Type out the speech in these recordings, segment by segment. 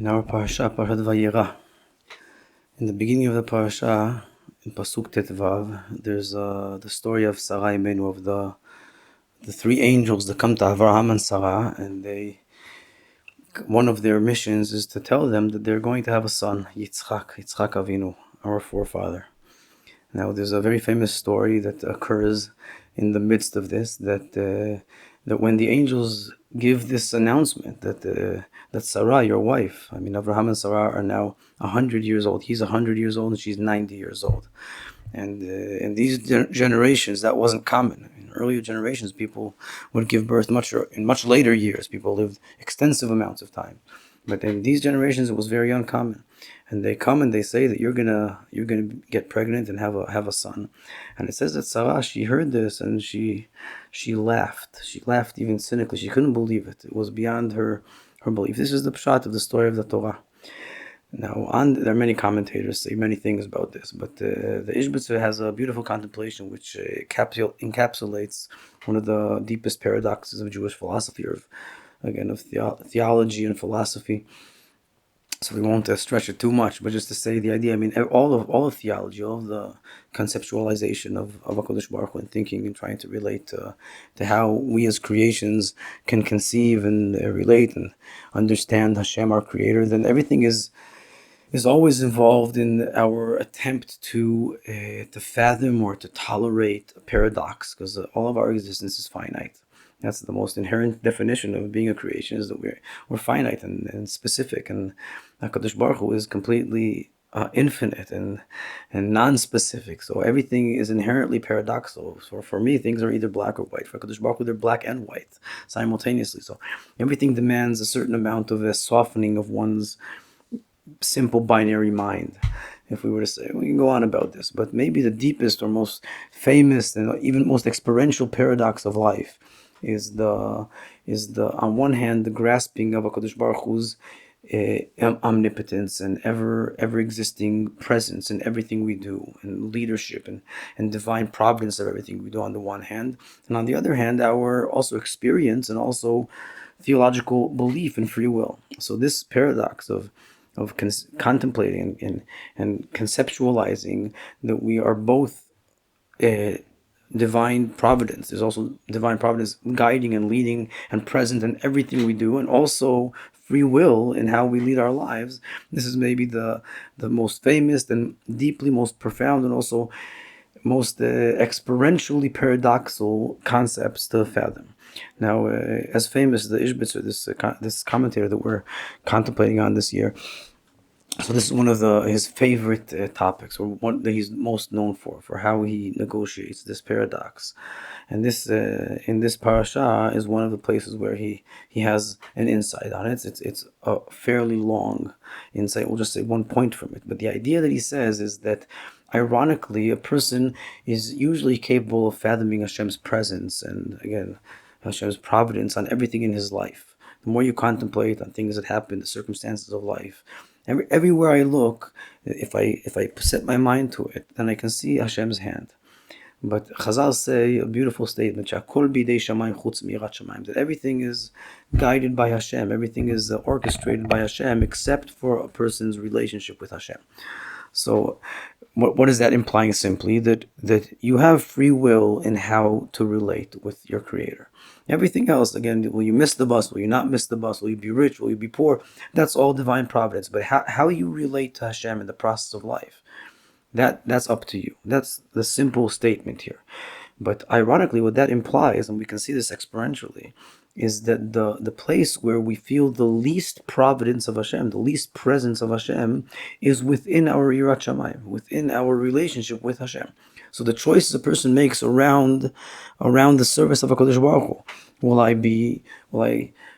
In our parasha, Parashat Vayera, in the beginning of the parasha, in Pasuk Tetvav, there's the story of Sarah Imenu, of the three angels that come to Avraham and Sarah, and one of their missions is to tell them that they're going to have a son, Yitzchak Avinu, our forefather. Now, there's a very famous story that occurs in the midst of this, that when the angels give this announcement that Sarah, your wife, Abraham and Sarah are now 100 years old. He's 100 years old and she's 90 years old. And in these generations, that wasn't common. In earlier generations, people would give birth in much later years. People lived extensive amounts of time. But in these generations, it was very uncommon. And they come and they say that you're gonna get pregnant and have a son. And it says that Sarah, she heard this and she laughed. She laughed even cynically. She couldn't believe it. It was beyond her belief. This is the pshat of the story of the Torah. Now, there are many commentators say many things about this, but the Ishbitzer has a beautiful contemplation which encapsulates one of the deepest paradoxes of Jewish philosophy, of theology and philosophy. So we won't stretch it too much, but just to say the idea, all of theology, all of the conceptualization of HaKadosh Baruch Hu and thinking and trying to relate to how we as creations can conceive and relate and understand Hashem, our creator, then everything is always involved in our attempt to fathom or to tolerate a paradox, because all of our existence is finite. That's the most inherent definition of being a creation, is that we're finite and specific, and HaKadosh Baruch Hu is completely infinite and non-specific. So everything is inherently paradoxical. So for me, things are either black or white. For HaKadosh Baruch Hu, they're black and white simultaneously. So everything demands a certain amount of a softening of one's simple binary mind. If we were to say, we can go on about this, but maybe the deepest or most famous and even most experiential paradox of life is the on one hand the grasping of HaKadosh Baruch Hu's omnipotence and ever existing presence in everything we do, and leadership and divine providence of everything we do on the one hand, and on the other hand our also experience and also theological belief in free will. So this paradox of contemplating and conceptualizing that we are both divine providence. There's also divine providence guiding and leading and present in everything we do, and also free will in how we lead our lives. This is maybe the most famous and deeply most profound and also most experientially paradoxical concepts to fathom. Now, as famous the Ishbitzer, this commentator that we're contemplating on this year, so this is one of his favorite topics, or one that he's most known for how he negotiates this paradox. And this in this parasha is one of the places where he has an insight on it. It's a fairly long insight. We'll just say one point from it. But the idea that he says is that, ironically, a person is usually capable of fathoming Hashem's presence and, again, Hashem's providence on everything in his life. The more you contemplate on things that happen, the circumstances of life, everywhere I look, if I set my mind to it, then I can see Hashem's hand. But Chazal say a beautiful statement, that everything is guided by Hashem, everything is orchestrated by Hashem, except for a person's relationship with Hashem. So what is that implying? Simply that you have free will in how to relate with your Creator. Everything else, again, will you miss the bus? Will you not miss the bus? Will you be rich? Will you be poor? That's all divine providence. But how you relate to Hashem in the process of life, that's up to you. That's the simple statement here. But ironically, what that implies, and we can see this experientially, is that the place where we feel the least providence of Hashem, the least presence of Hashem, is within our Yirat Shamayim, within our relationship with Hashem. So the choices a person makes around the service of HaKadosh Baruch Hu, will I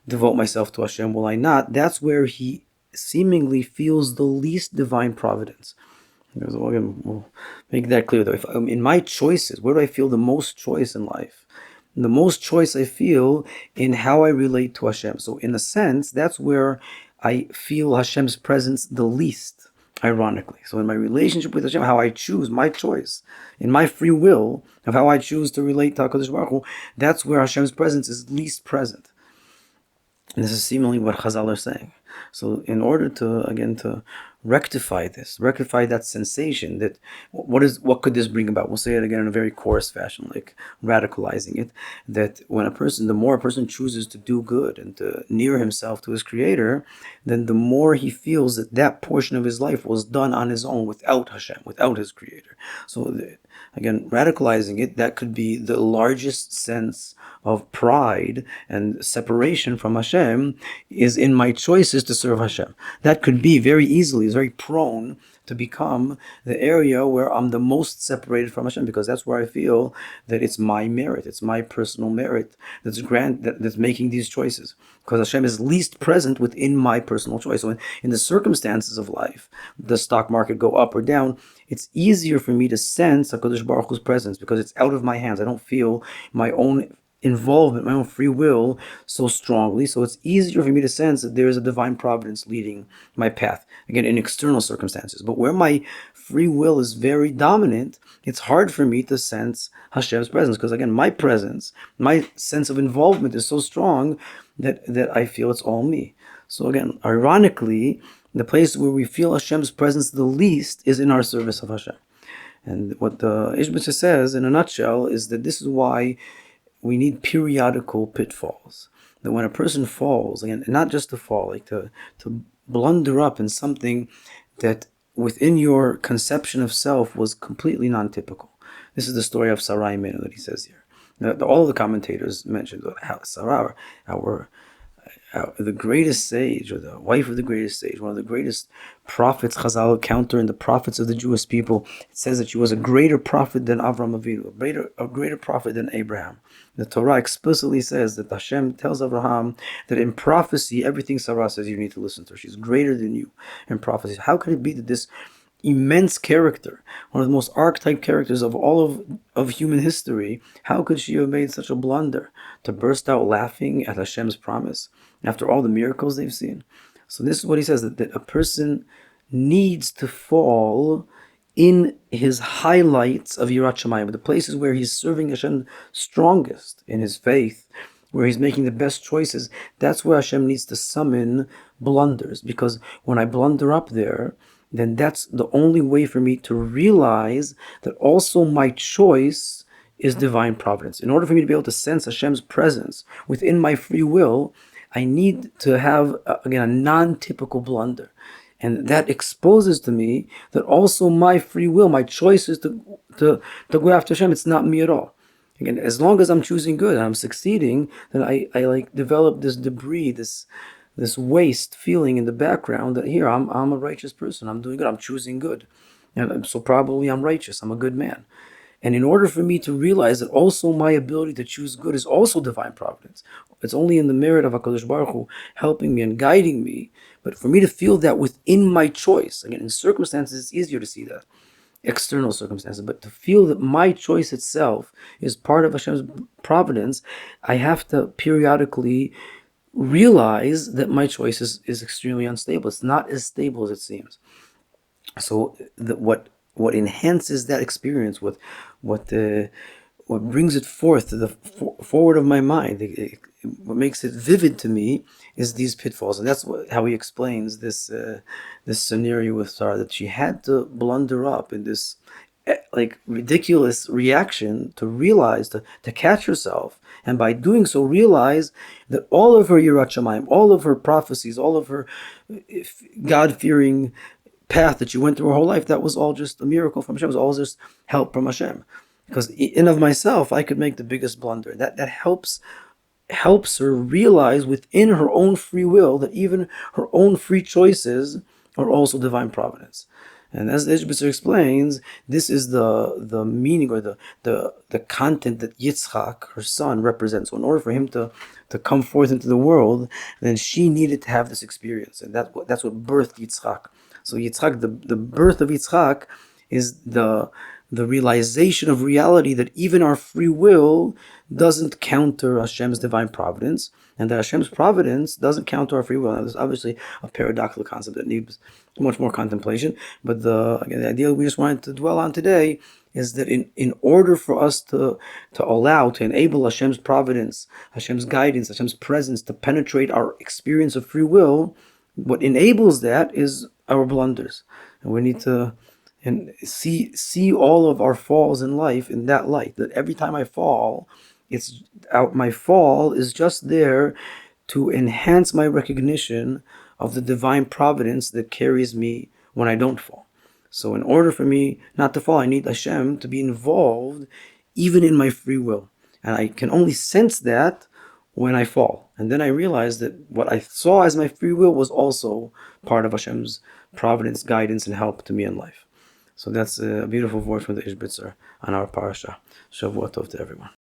devote myself to Hashem, will I not? That's where he seemingly feels the least divine providence. We'll make that clear though. If in my choices, where do I feel the most choice in life? The most choice I feel in how I relate to Hashem. So in a sense, that's where I feel Hashem's presence the least, ironically. So in my relationship with Hashem, how I choose, my choice, in my free will of how I choose to relate to HaKadosh Baruch Hu, that's where Hashem's presence is least present. And this is seemingly what Chazal are saying. So in order to rectify that sensation, that what could this bring about? We'll say it again in a very coarse fashion, like radicalizing it, that the more a person chooses to do good and to near himself to his creator, then the more he feels that portion of his life was done on his own without Hashem, without his creator. So again, radicalizing it, that could be the largest sense of pride and separation from Hashem is in my choices to serve Hashem. That could be very easily, is very prone to become the area where I'm the most separated from Hashem, because that's where I feel that it's my merit, it's my personal merit that's making these choices, because Hashem is least present within my personal choice. So in the circumstances of life, the stock market go up or down, it's easier for me to sense HaKadosh Baruch Hu's presence because it's out of my hands. I don't feel my own involvement, my own free will so strongly. So it's easier for me to sense that there is a divine providence leading my path, again, in external circumstances. But where my free will is very dominant, it's hard for me to sense Hashem's presence, because again, my presence, my sense of involvement is so strong that I feel it's all me. So again, ironically, the place where we feel Hashem's presence the least is in our service of Hashem. And what the Ishbitzer says in a nutshell is that this is why we need periodical pitfalls. That when a person falls, again, not just to fall, like to blunder up in something that within your conception of self was completely non-typical. This is the story of Sarai Menu that he says here. Now, all the commentators mentioned how Sarah, the greatest sage, or the wife of the greatest sage, one of the greatest prophets Chazal encounter in the prophets of the Jewish people. It says that she was a greater prophet than Avram Avinu, a greater prophet than Abraham. The Torah explicitly says that Hashem tells Abraham that in prophecy, everything Sarah says you need to listen to her. She's greater than you in prophecy. How could it be that this immense character, one of the most archetype characters of all of human history, how could she have made such a blunder to burst out laughing at Hashem's promise after all the miracles they've seen? So this is what he says, that a person needs to fall in his highlights of Yirat Shamayim, the places where he's serving Hashem strongest in his faith, where he's making the best choices. That's where Hashem needs to summon blunders, because when I blunder up there, then that's the only way for me to realize that also my choice is divine providence. In order for me to be able to sense Hashem's presence within my free will, I need to have, again, a non-typical blunder. And that exposes to me that also my free will, my choice is to go after Hashem. It's not me at all. Again, as long as I'm choosing good and I'm succeeding, then I like develop this debris, this waste feeling in the background that here, I'm a righteous person. I'm doing good. I'm choosing good. And so probably I'm righteous. I'm a good man. And in order for me to realize that also my ability to choose good is also divine providence, it's only in the merit of HaKadosh Baruch Hu helping me and guiding me. But for me to feel that within my choice, again, in circumstances, it's easier to see that, external circumstances, but to feel that my choice itself is part of Hashem's providence, I have to periodically realize that my choice is extremely unstable. It's not as stable as it seems. So what enhances that experience, what brings it forth to the forward of my mind, what makes it vivid to me is these pitfalls. And that's how he explains this scenario with Sarah, that she had to blunder up in this like ridiculous reaction to realize, to catch herself, and by doing so realize that all of her Yirat Shamayim, all of her prophecies, all of her God-fearing path that she went through her whole life, that was all just a miracle from Hashem. It was all just help from Hashem. Because in of myself, I could make the biggest blunder. That helps her realize within her own free will that even her own free choices are also divine providence. And as the Ishbitzer explains, this is the meaning or the content that Yitzchak, her son, represents. So in order for him to come forth into the world, then she needed to have this experience. And that's what birthed Yitzchak. So Yitzchak, the birth of Yitzchak is the realization of reality that even our free will doesn't counter Hashem's divine providence, and that Hashem's providence doesn't counter our free will. Now, there's obviously a paradoxical concept that needs much more contemplation, but the idea we just wanted to dwell on today is that in order for us to enable Hashem's providence, Hashem's guidance, Hashem's presence to penetrate our experience of free will, What enables that is our blunders, and we need to see all of our falls in life in that light. That every time I fall, it's out. My fall is just there to enhance my recognition of the divine providence that carries me when I don't fall. So in order for me not to fall, I need Hashem to be involved even in my free will. And I can only sense that when I fall. And then I realized that what I saw as my free will was also part of Hashem's providence, guidance, and help to me in life. So that's a beautiful word from the Ishbitzer on our parasha. Shavua Tov to everyone.